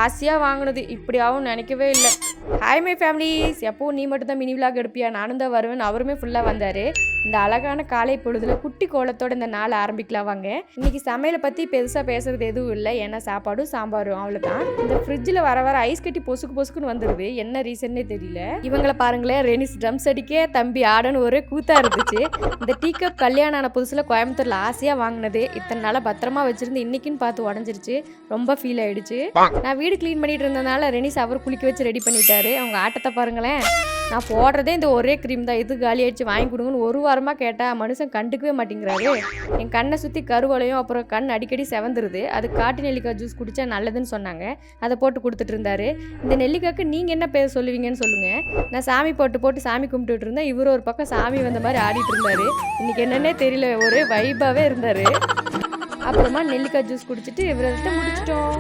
ஆசையாக வாங்கினது இப்படியாகவும் நினைக்கவே இல்லை. ஹாய் மை ஃபேமிலிஸ், எப்போவும் நீ மட்டும் தான் மினி விலாக் எடுப்பியா, நானும் தான் வருவேன். அவருமே ஃபுல்லாக வந்தார். இந்த அழகான காலை பொழுதுல குட்டி கோலத்தோடு இந்த நாள் ஆரம்பிக்கலாம் வாங்க. இன்றைக்கி சமையலை பற்றி பெருசாக பேசுகிறது எதுவும் இல்லை, ஏன்னா சாப்பாடும் சாம்பாரும் அவ்வளோதான். இந்த ஃப்ரிட்ஜில் வர வர ஐஸ் கட்டி பொசுக்குன்னு வந்துடுது, என்ன ரீசன்னே தெரியல. இவங்களை பாருங்களேன், ரெனிஸ் ட்ரம்ஸ் அடிக்க தம்பி ஆடன்னு ஒரே கூத்தாக இருந்துச்சு. இந்த டீ கப் கல்யாணம் ஆன புதுசில் கோயம்புத்தூரில் ஆசையாக வாங்கினது இத்தனை நாளாக பத்திரமா வச்சுருந்து இன்னைக்குன்னு பார்த்து உடஞ்சிருச்சு. ரொம்ப ஃபீல் ஆகிடுச்சு. நான் வீடு க்ளீன் பண்ணிட்டு இருந்ததுனால ரெனிஸ் அவர் குளிக்க வச்சு ரெடி பண்ணிட்டாரு. அவங்க ஆட்டத்தை பாருங்களேன். நான் போடுறதே இந்த ஒரே க்ரீம் தான், இது காலி ஆயிடுச்சு வாங்கி கொடுங்கன்னு ஒரு வாரமாக கேட்டால் மனுஷன் கண்டுக்கவே மாட்டேங்கிறாரு. என் கண்ணை சுற்றி கருவளையும் அப்புறம் கண் அடிக்கடி செவந்துருது. அது காட்டு நெல்லிக்காய் ஜூஸ் குடித்தா நல்லதுன்னு சொன்னாங்க, அதை போட்டு கொடுத்துட்டு இருந்தாரு. இந்த நெல்லிக்காய்க்கு நீங்கள் என்ன பேர் சொல்லுவீங்கன்னு சொல்லுங்கள். நான் சாமி போட்டு சாமி கும்பிட்டுட்டு இருந்தேன். இவர் ஒரு பக்கம் சாமி வந்த மாதிரி ஆடிட்டு இருந்தார். இன்றைக்கி என்னன்னே தெரியல, ஒரே வைபாகவே இருந்தார். அப்புறமா நெல்லிக்காய் ஜூஸ் குடிச்சிட்டு விரதத்தை முடிச்சிட்டோம்.